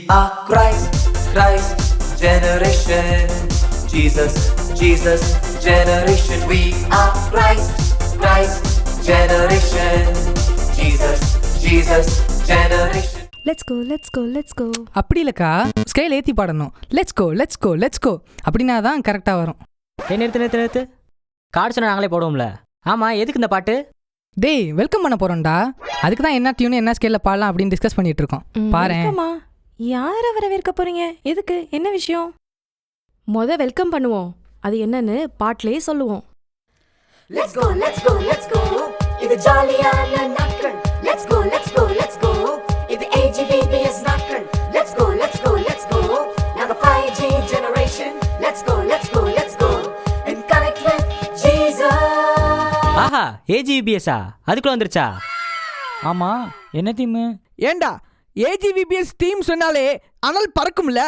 are Christ generation. Jesus generation. We are Christ generation. Jesus generation. let's go. அப்படி இல்லக்கா, scale ஏற்றி பாடணும். Let's go அப்படின்னா தான் கரெக்டாக வரும். நிறுத்து கார்டு சொன்ன நாங்களே போடுவோம்ல. ஆமாம், எதுக்கு இந்த பாட்டு? டேய், வெல்கம் பண்ண போகிறோம்டா. அதுக்கு தான் என்ன டியூன் என்ன ஸ்கேலில் பாடலாம் அப்படின்னு டிஸ்கஸ் பண்ணிட்டு இருக்கோம். பாரு, யாரை வரவேற்க போறீங்க? எதுக்கு? என்ன விஷயம்? வெல்கம் பண்ணுவோம். அது என்னன்னு பாட்டிலே சொல்லுவோம். Let's go. இது ஜாலியான நாட்கள். Let's go. இது AGVBS நாட்கள். Let's go. நாங்க 5G generation. Let's go. And connect with Jesus. ஆஹா, AGVBS-ஆ? அதுக்குள்ள வந்துருச்சா? ஆமாம், என்ன தீமு? ஏண்டா AGVBS டீம் சொன்னாலே அனல் பறக்கும்ல.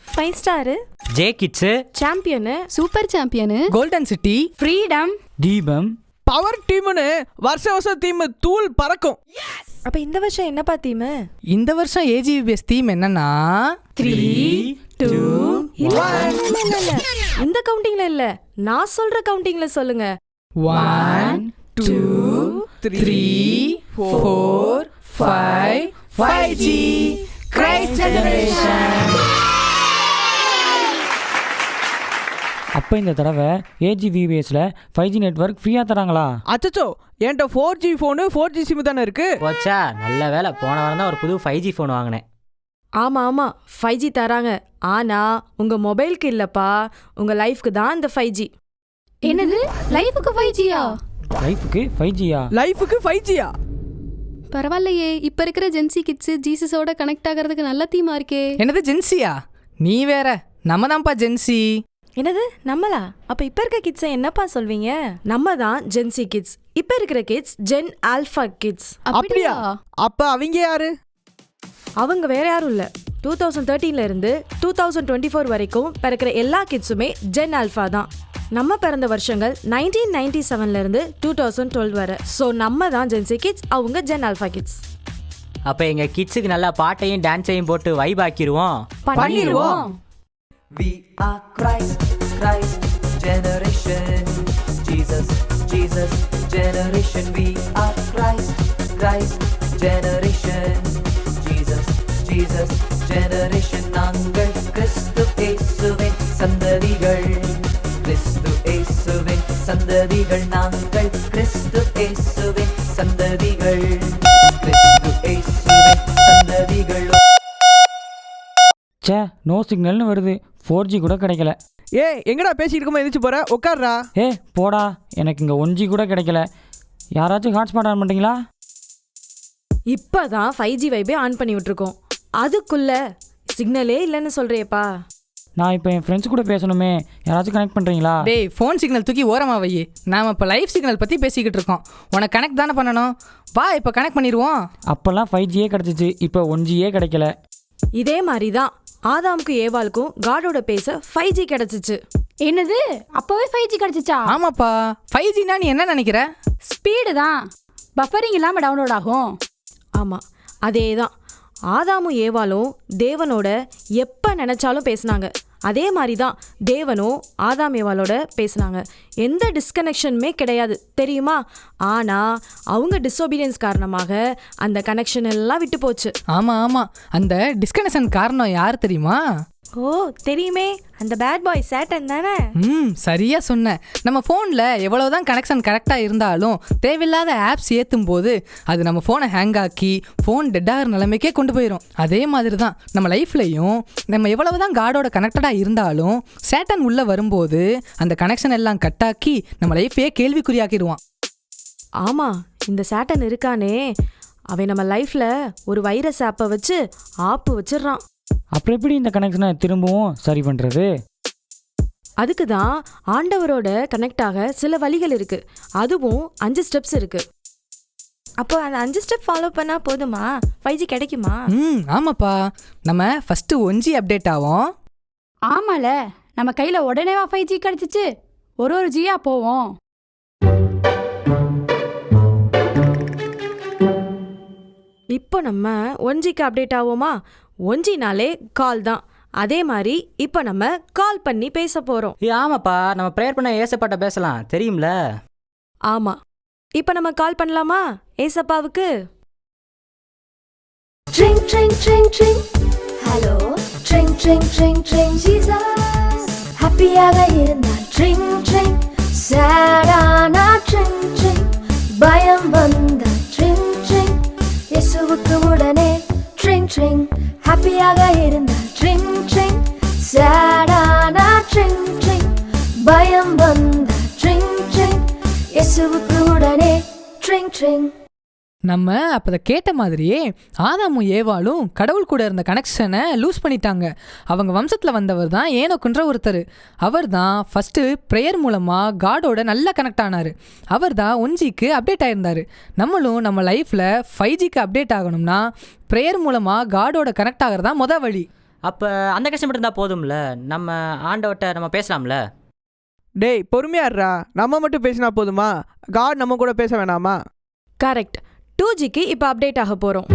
5 star, J kids, champion, super champion, golden city, freedom, தீபம், பவர் டீம்னு வருஷம் தீம் தூள் பறக்கும். அப்ப இந்த வருஷம் என்னப்பா தீம்? இந்த வருஷம் AGVBS தீம் என்னன்னா 3, 2, 1. இந்த கவுண்டிங்ல இல்ல, நான் சொல்ற கவுண்டிங்ல சொல்லுங்க. 1 2 3 4 5 5G Christ generation. அப்போ இந்த தடவை AGVBS-ல 5G நெட்வொர்க் ஃப்ரீயாக தராங்களா? அச்சோ, என்கிட்ட 4G ஃபோனு 4G சிம் தானே இருக்கு. போச்சா, நல்ல வேலை. போன வாரம் தான் ஒரு புது 5G ஃபோன் வாங்கினேன். ஆமா 5G தராங்க. ஆனா உங்க மொபைலுக்கு இல்லப்பா, உங்க லைஃப்க்கு தான் இந்த 5G. என்னது லைஃபுக்கு 5G-யா? லைஃபுக்கு 5G-யா? லைஃபுக்கு 5G-யா? பரவாயில்லையே, இப்ப இருக்கிற ஜென்சி கிட்ஸ் ஜீசஸோட கனெக்ட் ஆகிறதுக்கு நல்ல தீமா இருக்கே. என்னது ஜென்சியா? நீ வேற, நம்ம தான்ப்பா ஜென்சி. என்னது நம்மளா? அப்ப இப்ப இருக்க கிட்ஸ் என்னப்பா சொல்வீங்க? நம்ம தான் ஜென்சி கிட்ஸ். இப்ப இருக்கிற கிட்ஸ் ஜென் ஆல்பா கிட்ஸ். அப்படியா? அப்ப அவங்க யாரு? அவங்க வேற யாரும் இல்ல. 2013ல இருந்து 2024 வரைக்கும் பிறக்கிற எல்லா கிட்ஸுமே ஜென் ஆல்பா தான். நம்ம பிறந்த வருஷங்கள் 1997ல இருந்து 2012 வரை. ஸோ நம்ம தான் ஜென்சி கிட்ஸ், அவங்க ஜென் ஆல்பா கிட்ஸ். அப்போ எங்க கிட்ஸுக்கு நல்லா பாட்டையும் டான்ஸையும் போட்டு வைப் ஆக்கிடுவோம். பண்ணிடுவோம். We are Christ generation. Jesus generation. We are Christ generation. Jesus generation. நாங்கள் கிறிஸ்து இயேசுவின் சந்ததிகள். நாங்கள் கிறிஸ்து இயேசுவின் சந்ததிகள். சே, நோ சிக்னல்னு வருது. 4G கூட கிடைக்கல. எங்கடா பேசிட்டு இருக்கோம்? எந்திரிச்சு போற, உட்கார்றா. போடா, எனக்கு இங்கே 1G கூட கிடைக்கல. யாராச்சும் ஹாட்ஸ்பாட் ஆன் பண்ணிட்டீங்களா? இப்பதான் 5G வைபே ஆன் பண்ணி விட்டுருக்கோம். அதுக்குள்ள சிக்னலே இல்லைன்னு சொல்றியப்பா. நான் இப்போ என் ஃப்ரெண்ட்ஸ் கூட பேசணுமே, யாராச்சும் கனெக்ட் பண்ணுறீங்களா? டேய், ஃபோன் சிக்னல் தூக்கி ஓரமா வை. நாம இப்போ லைவ் சிக்னல் பற்றி பேசிக்கிட்டு இருக்கோம். உனக்கு கனெக்ட் தானே பண்ணணும். வா, இப்போ கனெக்ட் பண்ணிடுவோம். அப்போல்லாம் 5G கிடச்சிச்சு, இப்போ 1G கிடைக்கல. இதே மாதிரி தான் ஆதாமுக்கும் ஏவாளுக்கும் காடோட பேச 5G கிடைச்சிச்சு. என்னது, அப்பவே 5G கிடைச்சிச்சா? ஆமாப்பா. 5Gனா நீ என்ன நினைக்கிற? ஸ்பீடு தான், பஃபரிங் இல்லாம டவுன்லோட் ஆகும். ஆமா, அதே தான். ஆதாமும் ஏவாளும் தேவனோட எப்போ நினைச்சாலும் பேசினாங்க. அதே மாதிரி தான் தேவனும் ஆதாம் ஏவாளோட பேசினாங்க. எந்த டிஸ்கனெக்ஷனுமே கிடையாது, தெரியுமா? ஆனால் அவங்க டிஸ்ஒபீடியன்ஸ் காரணமாக அந்த கனெக்ஷன் எல்லாம் விட்டு போச்சு. ஆமாம், அந்த டிஸ்கனெக்ஷன் காரணம் யார் தெரியுமா? ஓ, தெரியுமே, அந்த பேட் பாய் சேட்டன் தானே. சரியா சொன்ன. நம்ம ஃபோனில் எவ்வளோதான் கனெக்ஷன் கரெக்டாக இருந்தாலும் தேவையில்லாத ஆப்ஸ் ஏற்றும் போது அது நம்ம ஃபோனை ஹேங் ஆக்கி ஃபோன் டெட்டாகிற நிலைமைக்கே கொண்டு போயிடும். அதே மாதிரி தான் நம்ம லைஃப்லையும் நம்ம எவ்வளவுதான் காடோட கனெக்டடாக இருந்தாலும் சேட்டன் உள்ளே வரும்போது அந்த கனெக்ஷன் எல்லாம் கட்டாக்கி நம்ம லைஃபையே கேள்விக்குறியாக்கிடுவான். ஆமாம், இந்த சேட்டன் இருக்கானே, அவன் நம்ம லைஃப்பில் ஒரு வைரஸ் ஆப்பை வச்சு ஆப்பு வச்சிடறான். அப்புறம் எப்படி இந்த கனெக்ஷனை திரும்பவும் சரி பண்ணுறது? அதுக்கு தான் ஆண்டவரோட கனெக்ட் ஆக சில வழிகள் இருக்கு. அதுவும் 5 ஸ்டெப்ஸ் இருக்கு. அப்போ அந்த 5 ஸ்டெப் ஃபாலோ பண்ணா போதுமா 5G கிடைக்குமா? ஆமாப்பா. நம்ம ஃபர்ஸ்ட் 1G அப்டேட் ஆகும். ஆமால, நம்ம கையில உடனேவா 5G கிடைச்சிச்சு? ஒரு ஜியா போவோம். இப்போ நம்ம 1Gக்கு அப்டேட் ஆவோமா? ஒஞ்சினாலே கால் தான். அதே மாதிரி இப்போ நம்ம கால் பண்ணி பேச போகிறோம். ஆமாப்பா, நம்ம ப்ரேயர் பண்ண ஏசப்பாட்ட பேசலாம், தெரியும்ல? ஆமாம், இப்போ நம்ம கால் பண்ணலாமா ஏசப்பாவுக்கு? Tring, tring, tring, tring. Hello. Tring, tring, tring, tring. Jesus. Happy-ஆக இருந்தால் tring, tring. Sad-ஆனா tring, tring. பயம் வந்தால் tring, tring. இயேசுவுக்கு உடனே tring, tring. Happy-ஆக இருந்தால் tring, tring. Sad-ஆனா tring, tring. பயம் வந்தால் tring, tring. இயேசுவுக்கு உடனே tring, tring. நம்ம அப்போ அதை கேட்ட மாதிரியே ஆதாமும் ஏவாளும் கடவுள் கூட இருந்த கனெக்ஷனை லூஸ் பண்ணிட்டாங்க. அவங்க வம்சத்தில் வந்தவர் தான் ஏனோக்குன்ற ஒருத்தர். அவர் தான் ஃபஸ்ட்டு ப்ரேயர் மூலமாக காடோட நல்லா கனெக்ட் ஆனார். அவர் தான் 1Gக்கு அப்டேட் ஆகியிருந்தார். நம்மளும் நம்ம லைஃப்பில் 5Gக்கு அப்டேட் ஆகணும்னா ப்ரேயர் மூலமாக காடோட கனெக்ட் ஆகிறது தான் மொதல் வழி. அப்போ அந்த கஷ்டம் இருந்தால் போதும்ல, நம்ம ஆண்டவர்கிட்ட நம்ம பேசலாம்ல? டேய் பொறுமையாடுறா, நம்ம மட்டும் பேசினா போதுமா? காட் நம்ம கூட பேச வேணாமா? கரெக்ட். 2Gக்கு இப்போ அப்டேட் ஆக போகிறோம்.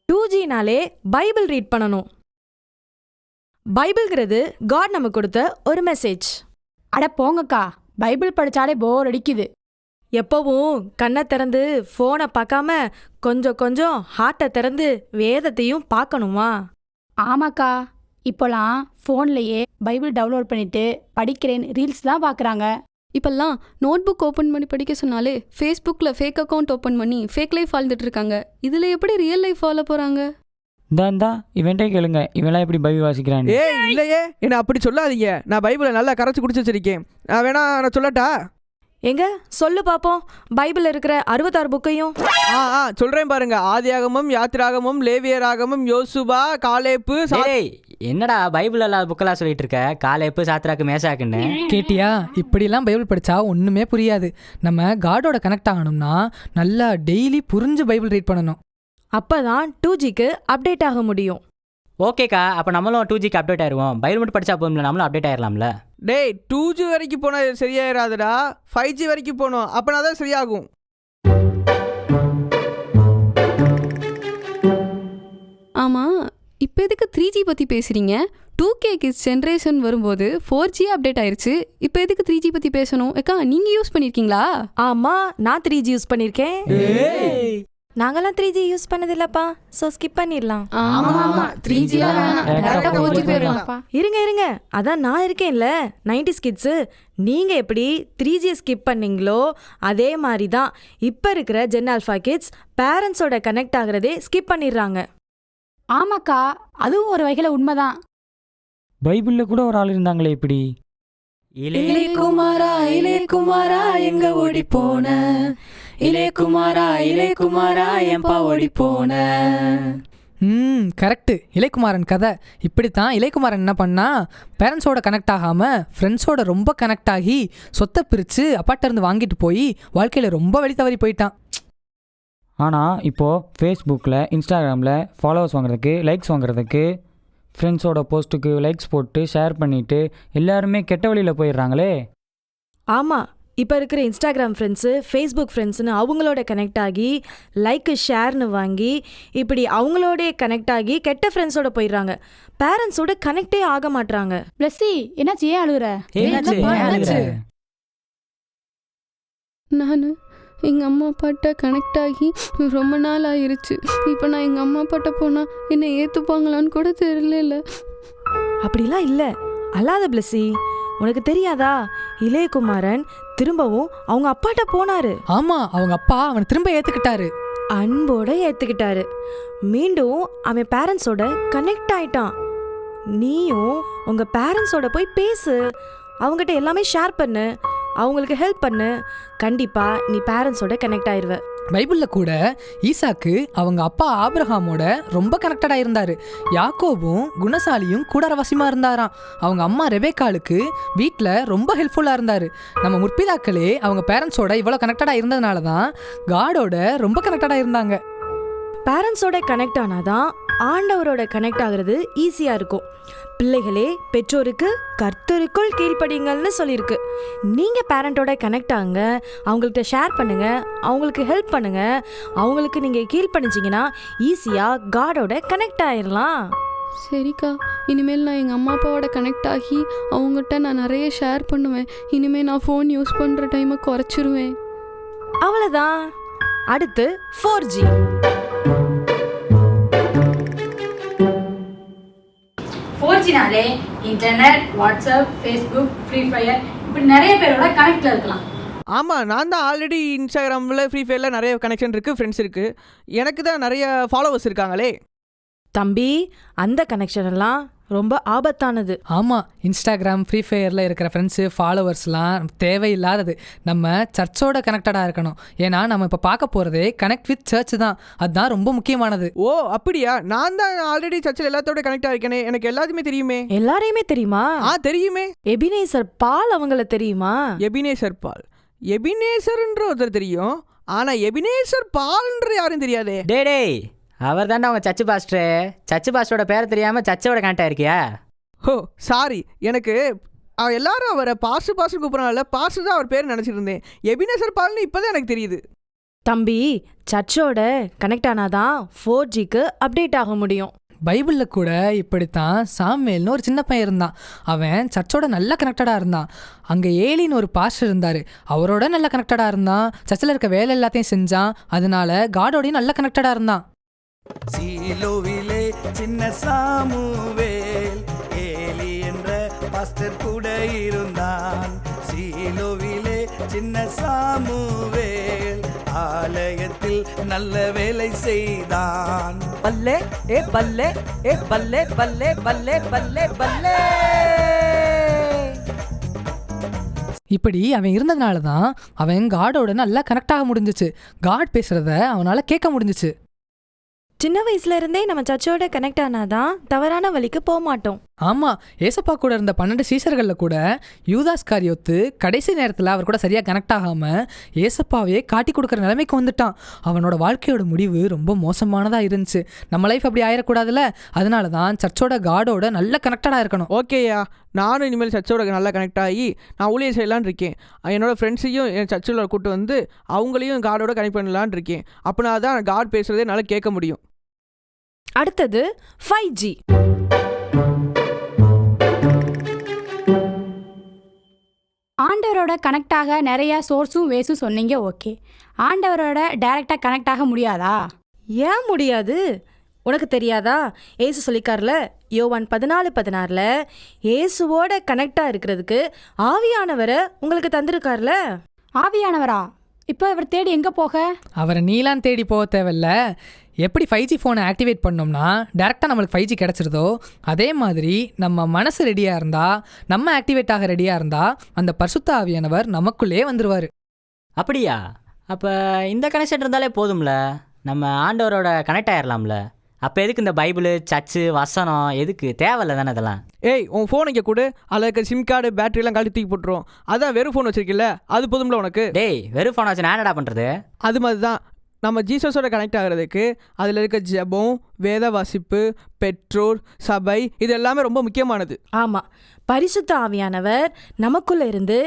2Gனாலே பைபிள் ரீட் பண்ணணும். பைபிள்ங்கிறது காட் நமக்கு கொடுத்த ஒரு மெசேஜ். அட போங்கக்கா, பைபிள் படிச்சாலே போர் அடிக்குது. எப்போவும் கண்ணை திறந்து ஃபோனை பார்க்காம கொஞ்சம் கொஞ்சம் ஹார்ட்டை திறந்து வேதத்தையும் பார்க்கணுமா? ஆமாக்கா, இப்போலாம் ஃபோன்லேயே பைபிள் டவுன்லோட் பண்ணிட்டு படிக்கிறேன் ரீல்ஸ் தான் பார்க்குறாங்க. இப்போல்லாம் நோட் புக் ஓப்பன் பண்ணி படிக்க சொன்னாலே ஃபேஸ்புக்கில் ஃபேக் அக்கௌண்ட் ஓப்பன் பண்ணி ஃபேக் லைஃப் வாழ்ந்துட்டு இருக்காங்க. இதில் எப்படி ரியல் லைஃப் வாழ போகிறாங்க? இந்தா இவன்ட்டே கேளுங்க, இவன்லாம் எப்படி பைபிள் வாசிக்கிறான்னு. இல்லையே, என்ன அப்படி சொல்லாதீங்க. நான் பைபிளை நல்லா கரைச்சி குடிச்சு வச்சிருக்கேன். நான் சொல்லட்டா? எங்க சொல்லு பாப்போம், பைபிள் இருக்கிற 66 புக்கையும். சொல்றேன் பாருங்க. ஆதியாகமம், யாத்திராகமம், லேவியராகமம், யோசுவா, காலேப்பு. என்னடா பைபிள் எல்லாம் புக்கெல்லாம் சொல்லிட்டு இருக்க? காலேப்பு, சாத்ராக்கு, மேசாக்குன்னு கேட்டியா? இப்படிலாம் பைபிள் படித்தா ஒன்றுமே புரியாது. நம்ம காடோட கனெக்ட் ஆகணும்னா நல்லா டெய்லி புரிஞ்சு பைபிள் ரீட் பண்ணணும். அப்போ தான் 2Gக்கு அப்டேட் ஆக முடியும். ஓகேக்கா, அப்போ நம்மளும் 2Gக்கு அப்டேட் ஆயிடுவோம். பைபிள் மட்டும் படித்தா போதும்ல, நம்மளும் அப்டேட் ஆயிடலாம்ல? டேய் 2G வரைக்கும் போனால் சரியாயிராதுடா, 5G வரைக்கும் போகணும். அப்போனா தான் சரியாகும். ஆமாம், இப்போ எதுக்கு 3G பற்றி பேசுகிறீங்க? 2K கிட்ஸ் ஜென்ரேஷன் வரும்போது 4G அப்டேட் ஆயிடுச்சு. இப்போ எதுக்கு 3G பற்றி பேசணும்? அக்கா, நீங்கள் யூஸ் பண்ணியிருக்கீங்களா? ஆமாம், நான் 3G யூஸ் பண்ணியிருக்கேன். நாங்களாம் 3G யூஸ் பண்ணதில்லப்பா, ஸோ ஸ்கிப் பண்ணிடலாம். இருங்க, அதான் நான் இருக்கேன்ல 90s கிட்ஸு. நீங்கள் எப்படி 3G ஸ்கிப் பண்ணீங்களோ அதே மாதிரி தான் இப்போ இருக்கிற ஜென் ஆல்ஃபா கிட்ஸ் பேரண்ட்ஸோட கனெக்ட் ஆகிறதே ஸ்கிப் பண்ணிடுறாங்க. ஆமாக்கா, அதுவும் ஒரு வகையில் உண்மைதான். பைபிளில் கூட ஒரு ஆள் இருந்தாங்களே இப்படி. இலே குமாரா எங்க ஓடி போன, இலே குமாரா என்பா ஓடி போன. கரெக்டு. இளைக்குமாரன் கதை இப்படித்தான். இளைக்குமாரன் என்ன பண்ணா, பேரண்ட்ஸோட கனெக்ட் ஆகாமல் ஃப்ரெண்ட்ஸோட ரொம்ப கனெக்ட் ஆகி சொத்தை பிரித்து அப்பாட்ட இருந்து வாங்கிட்டு போய் வாழ்க்கையில் ரொம்ப வழி தவறி போயிட்டான். ஆனால் இப்போது ஃபேஸ்புக்கில், இன்ஸ்டாகிராமில் ஃபாலோவர்ஸ் வாங்குறதுக்கு, லைக்ஸ் வாங்குறதுக்கு, ஃப்ரெண்ட்ஸோட போஸ்ட்டுக்கு லைக்ஸ் போட்டு ஷேர் பண்ணிவிட்டு எல்லாருமே கெட்ட வழியில் போயிடுறாங்களே. ஆமாம், இப்போ இருக்கிற இன்ஸ்டாகிராம் ஃப்ரெண்ட்ஸு, ஃபேஸ்புக் ஃப்ரெண்ட்ஸுன்னு அவங்களோட கனெக்ட் ஆகி லைக்கு ஷேர்னு வாங்கி இப்படி அவங்களோட கனெக்ட் ஆகி கெட்ட ஃப்ரெண்ட்ஸோட போயிடுறாங்க. பேரண்ட்ஸோட கனெக்டே ஆக மாட்றாங்க. பிளஸ்ஸி, என்னாச்சு? ஏன் அழுகுற? நான் எங்கள் அம்மா அப்பாட்ட கனெக்ட் ஆகி ரொம்ப நாள் ஆயிருச்சு. இப்போ நான் எங்கள் அம்மா அப்பாட்ட போனால் என்னை ஏற்றுப்பாங்களான்னு கூட தெரியல. அப்படிலாம் இல்லை, அல்லாத பிளஸ்ஸி. உனக்கு தெரியாதா, இளையகுமாரன் திரும்பவும் அவங்க அப்பாட்ட போனாரு. ஆமா, அவங்க அப்பா அவனை திரும்ப ஏத்துக்கிட்டாரு, அன்போட ஏத்துக்கிட்டாரு. மீண்டும் அவன் பேரண்ட்ஸோட கனெக்ட் ஆயிட்டான். நீயும் உங்க பேரண்ட்ஸோட போய் பேசு, அவங்ககிட்ட எல்லாமே ஷேர் பண்ணு, அவங்களுக்கு ஹெல்ப் பண்ணு. கண்டிப்பா நீ பேரண்ட்ஸோட கனெக்ட் ஆயிருவ. பைபிளில் கூட ஈசாக்கு அவங்க அப்பா ஆபிரகாமோட ரொம்ப கனெக்டடாக இருந்தார். யாக்கோபும் குணசாலியும் கூடாரவாசியமாக இருந்தாராம். அவங்க அம்மா ரெபேக்காளுக்கு வீட்டில் ரொம்ப ஹெல்ப்ஃபுல்லாக இருந்தார். நம்ம முற்பிதாக்களே அவங்க பேரண்ட்ஸோட இவ்வளோ கனெக்டடாக இருந்ததுனால தான் காடோட ரொம்ப கனெக்டடாக இருந்தாங்க. பேரண்ட்ஸோட கனெக்ட் ஆனாதான் ஆண்டவரோட கனெக்ட் ஆகிறது ஈஸியாக இருக்கும். பிள்ளைகளே, பெற்றோருக்கு கர்த்தருக்குள் கீழ்ப்படிங்கள்னு சொல்லியிருக்கு. நீங்கள் பேரண்ட்டோட கனெக்ட் ஆகுங்க, அவங்கள்ட்ட ஷேர் பண்ணுங்கள், அவங்களுக்கு ஹெல்ப் பண்ணுங்கள். அவங்களுக்கு நீங்கள் கீழ்ப்படிஞ்சிங்கன்னா ஈஸியாக காடோட கனெக்ட் ஆயிடலாம். சரிக்கா, இனிமேல் நான் எங்கள் அம்மா அப்பாவோட கனெக்ட் ஆகி அவங்ககிட்ட நான் நிறைய ஷேர் பண்ணுவேன். இனிமேல் நான் ஃபோன் யூஸ் பண்ணுற டைமை குறைச்சிருவேன். அவ்வளோதான். அடுத்து 4G. 4Gனாலே internet, WhatsApp, Facebook, free fire இப்படி நிறைய பேரோட கனெக்டில் இருக்கலாம். ஆமாம், நான் தான் ஆல்ரெடி இன்ஸ்டாகிராமில் ஃப்ரீ ஃபயரில் நிறைய கனெக்ஷன் இருக்குது, ஃப்ரெண்ட்ஸ் இருக்குது. எனக்கு தான் நிறைய ஃபாலோவர்ஸ் இருக்காங்களே. தம்பி, அந்த கனெக்ஷன் எல்லாம் ரொம்ப ஆபத்தானது. ஆமாம், இன்ஸ்டாகிராம், ஃப்ரீ ஃபயரில் இருக்கிற ஃப்ரெண்ட்ஸு, ஃபாலோவர்ஸ்லாம் தேவையில்லாதது. நம்ம சர்ச்சோட கனெக்டடாக இருக்கணும். ஏன்னா நம்ம இப்போ பார்க்க போகிறதே கனெக்ட் வித் சர்ச் தான். அதுதான் ரொம்ப முக்கியமானது. ஓ அப்படியா? நான் தான் ஆல்ரெடி சர்ச்சில் எல்லாத்தோட கனெக்ட் ஆகிருக்கேனே, எனக்கு எல்லாத்தையுமே தெரியுமே. எல்லாரையுமே தெரியுமா? தெரியுமே. எபினேசர் பால் அவங்கள தெரியுமா? எபினேசர் பால், எபினேசர்ன்ற ஒருத்தர் தெரியும். ஆனால் எபினேசர் பால்ன்ற யாரும் தெரியாதே. டேய், அவர் தாண்டா அவங்க சர்ச்சு பாஸ்டரு. சர்ச்சு பாஸ்டரோட பேரை தெரியாமல் சர்ச்சோட கனெக்ட் ஆயிருக்கியா? ஓ சாரி, எனக்கு எல்லாரும் அவரை பாஸ்டர் கூப்பிட்றனால பாஸ்டர் தான் அவர் பேர் நினச்சிட்டு இருந்தேன். எபினேசர் பால்னு இப்போ தான் எனக்கு தெரியுது. தம்பி, சர்ச்சோட கனெக்ட் ஆனாதான் 4Gக்கு அப்டேட் ஆக முடியும். பைபிளில் கூட இப்படித்தான் சாமுவேல்னு ஒரு சின்ன பையன் இருந்தான். அவன் சர்ச்சோட நல்ல கனெக்டடாக இருந்தான். அங்கே ஏலின்னு ஒரு பாஸ்டர் இருந்தார். அவரோட நல்ல கனெக்டடாக இருந்தான். சர்ச்சில் இருக்க வேலை எல்லாத்தையும் செஞ்சான். அதனால காடோடையும் நல்ல கனெக்டடாக இருந்தான். சீலோவிலே சின்ன சாமுவேல், ஏலி என்ற பாஸ்டர் கூட இருந்தான். சீலோவிலே சின்ன சாமுவேல் ஆலயத்தில் நல்ல வேலை செய்தான். பல்லே ஏ பல்லே ஏ பல்லே பல்லே பல்லே பல்லே பல்லே. இப்படி அவன் இருந்ததுனால தான் அவன் காடோட நல்லா கனெக்ட் ஆக முடிஞ்சிச்சு. காட் பேசுகிறத அவனால் கேட்க முடிஞ்சிச்சு. சின்ன வயசுல இருந்தே நம்ம சர்ச்சோட கனெக்ட் ஆனாதான் தவறான வழிக்கு போக மாட்டோம். ஆமாம், ஏசப்பா கூட இருந்த 12 சீசர்களில் கூட யூதாஸ் காரியோத்து கடைசி நேரத்தில் அவர் கூட சரியாக கனெக்ட் ஆகாமல் ஏசப்பாவே காட்டி கொடுக்குற நிலைமைக்கு வந்துட்டான். அவனோட வாழ்க்கையோட முடிவு ரொம்ப மோசமானதாக இருந்துச்சு. நம்ம லைஃப் அப்படி ஆயிடக்கூடாதுல்ல. அதனால தான் சர்ச்சோட காடோட நல்ல கனெக்டடாக இருக்கணும். ஓகேயா, நானும் இனிமேல் சர்ச்சோட நல்லா கனெக்ட் ஆகி நான் ஊழியர் செய்யலான்னு இருக்கேன். என்னோடய ஃப்ரெண்ட்ஸையும் என் சர்ச்சில் கூப்பிட்டு வந்து அவங்களையும் காடோட கனெக்ட் பண்ணலான் இருக்கேன். அப்படின்னா தான் காட் பேசுகிறதே நல்லா கேட்க முடியும். அடுத்தது 5G. ஆண்டவரோட கனெக்ட் ஆக நிறைய சோர்ஸும் வேஸும் சொன்னீங்க. ஓகே, ஆண்டவரோட டைரெக்டாக கனெக்ட் ஆக முடியாதா? ஏன் முடியாது? உனக்கு தெரியாதா? ஏசு சொல்லிக்கார்ல, யோவான் 14:16 ஏசுவோட கனெக்டாக இருக்கிறதுக்கு ஆவியானவரை உங்களுக்கு தந்திருக்கார்ல. ஆவியானவரா? இப்போ அவர் தேடி எங்கே போக? அவரை நீலாம் தேடி போக தேவையில்ல. எப்படி 5G ஃபோனை ஆக்டிவேட் பண்ணோம்னா டேரெக்டாக நம்மளுக்கு 5G கிடச்சிருதோ, அதே மாதிரி நம்ம மனசு ரெடியாக இருந்தால், நம்ம ஆக்டிவேட் ஆக ரெடியாக இருந்தால் அந்த பரிசுத்த ஆவியானவர் நமக்குள்ளே வந்துடுவார். அப்படியா? அப்போ இந்த கனெக்ஷன் இருந்தாலே போதும்ல, நம்ம ஆண்டவரோட கனெக்ட் ஆயிடலாம்ல. அப்போ எதுக்கு இந்த பைபிள், சர்ச்சு, வசனம் எதுக்கு தேவையில்ல தானே இதெல்லாம்? ஏய், உன் ஃபோன் இங்கே கொடு, அதில் இருக்க சிம் கார்டு பேட்டரிலாம் கழட்டி தூக்கி போட்டுரும். அதான் வெறும் ஃபோன் வச்சிருக்கில்ல, அது போதும்ல உனக்கு. டேய், வெறும் ஃபோனை வச்சு நான் என்னடா பண்ணுறது? அது மாதிரி தான் நம்ம ஜீசஸோட கனெக்ட் ஆகிறதுக்கு அதில் இருக்க ஜெபம், வேத வாசிப்பு, பெற்றோர், சபை, இது எல்லாமே ரொம்ப முக்கியமானது. ஆமாம், பரிசுத்த ஆவியானவர் நமக்குள்ளே இருந்து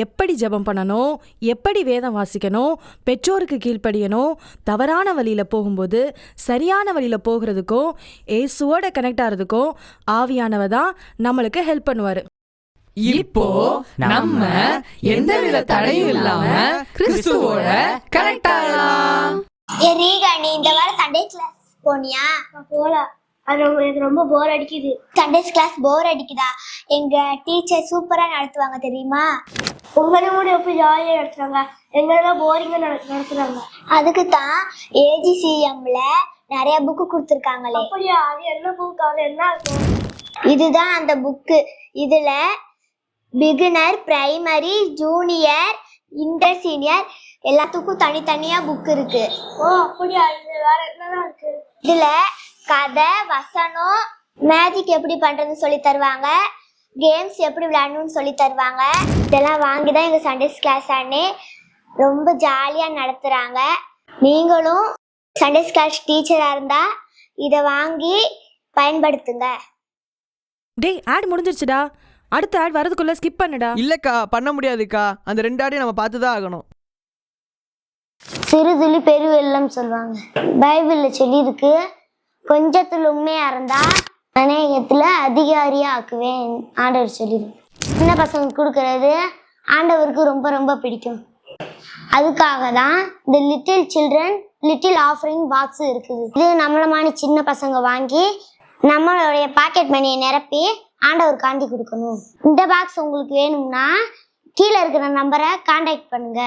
எப்படி ஜெபம் பண்ணணும், எப்படி வேதம் வாசிக்கணும், பெற்றோருக்கு கீழ்ப்படியணும், தவறான வழியில் போகும்போது சரியான வழியில் போகிறதுக்கும் ஏசுவோட கனெக்ட் ஆகிறதுக்கும் ஆவியானவர் தான் நம்மளுக்கு ஹெல்ப் பண்ணுவார். இப்போ நம்ம எந்தவித தடையும் இல்லாம கிறிஸ்துவோட கனெக்ட் ஆகலாம். ரீகா, நீ இந்த வாரம் சண்டே கிளாஸ் போனியா? போலாம். அது எனக்கு ரொம்ப போர் அடிக்குது. சண்டேஸ் கிளாஸ் போர் அடிக்குதா? எங்க டீச்சர் சூப்பரா நடத்துவாங்க தெரியுமா? உங்களை கூட எப்படி ஜாலியாக நடத்துறாங்க, எங்களெல்லாம் போரிங்கா நடத்துறாங்க. அதுக்கு தான் AGCMல நிறைய புக்கு கொடுத்துருக்காங்களே. அப்படியா? அது என்ன புக்? அது என்ன இருக்கும்? இதுதான் அந்த புக்கு. இதுல beginner, primary, junior, inter, senior எல்லாத்துக்கும் தனித்தனியா புக் இருக்கு. ஓ அப்படியா? இது வேற என்னதான் இருக்கு? இதுல கதை, வசனம், மேஜிக் எப்படி பண்றதுன்னு சொல்லி தருவாங்க, கேம்ஸ் எப்படி விளையாடணும்னு சொல்லி தருவாங்க. இதெல்லாம் வாங்கி தான் எங்க சண்டேஸ் கிளாஸ் ஆனே ரொம்ப ஜாலியா நடத்துறாங்க. நீங்களும் சண்டேஸ் கிளாஸ் டீச்சரா இருந்தா இதை வாங்கி பயன்படுத்துங்க. டேய் ஆட் முடிஞ்சிருச்சுடா, அடுத்த ஆட் வரதுக்குள்ள ஸ்கிப் பண்ணுடா. இல்லைக்கா, பண்ண முடியாதுக்கா. அந்த 2 ஆடையும் நம்ம பார்த்து தான் ஆகணும். சிறுதுளி பெருவெள்ளம் சொல்லுவாங்க. பைபிளில் சொல்லியிருக்கு, கொஞ்சத்தில் உண்மையாக இருந்தால் அநேகத்தில் அதிகாரியாக ஆக்குவேன் ஆண்டவர் சொல்லியிருக்கு. சின்ன பசங்க கொடுக்கறது ஆண்டவருக்கு ரொம்ப ரொம்ப பிடிக்கும். அதுக்காக தான் இந்த little children little offering box இருக்குது. இது நம்மளமான சின்ன பசங்க வாங்கி நம்மளுடைய பாக்கெட் மணியை நிரப்பி ஆண்டவர் காண்டி கொடுக்கணும். இந்த பாக்ஸ் உங்களுக்கு வேணும்னா கீழே இருக்கிற நம்பரை கான்டாக்ட் பண்ணுங்க.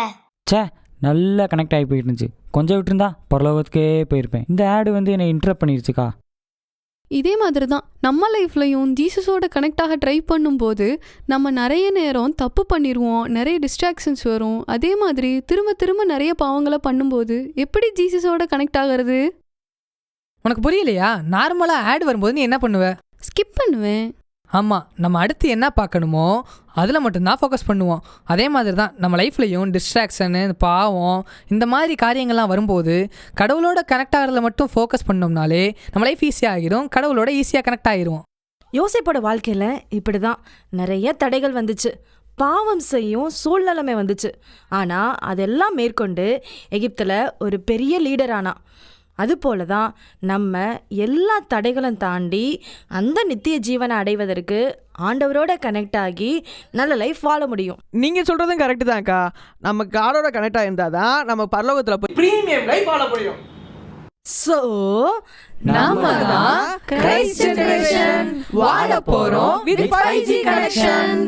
சே, நல்லா கனெக்ட் ஆகி போயிட்டு இருந்துச்சு. கொஞ்சம் விட்டுருந்தா பரலோகத்துக்கே போயிருப்பேன். இந்த ஆடு வந்து என்னை இன்டரப்ட் பண்ணிருச்சுக்கா. இதே மாதிரி தான் நம்ம லைஃப்லையும் ஜீசஸோட கனெக்ட் ஆக ட்ரை பண்ணும்போது நம்ம நிறைய நேரம் தப்பு பண்ணிடுவோம், நிறைய டிஸ்ட்ராக்ஷன்ஸ் வரும். அதே மாதிரி திரும்ப திரும்ப நிறைய பாவங்களை பண்ணும்போது எப்படி ஜீசஸோட கனெக்ட் ஆகிறது? உனக்கு புரியலையா? நார்மலாக ஆட் வரும்போது நீ என்ன பண்ணுவ? ஸ்கிப் பண்ணுவேன். ஆமாம், நம்ம அடுத்து என்ன பார்க்கணுமோ அதில் மட்டும்தான் ஃபோக்கஸ் பண்ணுவோம். அதே மாதிரி தான் நம்ம லைஃப்லையும் டிஸ்ட்ராக்ஷனு, பாவம், இந்த மாதிரி காரியங்கள்லாம் வரும்போது கடவுளோட கனெக்ட் ஆகிறதுல மட்டும் ஃபோக்கஸ் பண்ணோம்னாலே நம்ம லைஃப் ஈஸியாக ஆகிடும், கடவுளோட ஈஸியாக கனெக்ட் ஆகிடுவோம். யோசேப்போட வாழ்க்கையில் இப்படி தான் நிறைய தடைகள் வந்துச்சு, பாவம் செய்யும் சூழ்நிலைமை வந்துச்சு. ஆனால் அதெல்லாம் மேற்கொண்டு எகிப்தில் ஒரு பெரிய லீடர் ஆனான். அதுபோல தான் நம்ம எல்லா தடைகளும் தாண்டி அந்த நித்திய ஜீவனை அடைவதற்கு ஆண்டவரோட கனெக்ட் ஆகி நல்ல லைஃப் வாழ முடியும். நீங்கள் சொல்கிறதும் கரெக்டு தான்க்கா. நம்ம காடோட கனெக்ட் ஆகிருந்தால் தான் நம்ம பரலோகத்தில் போய் ப்ரீமியம் லைஃப் வாழ முடியும். ஸோ நாம தான் கிரைஸ்ட் ஜெனரேஷன் வாழ போறோம் with 5G கனெக்ஷன்.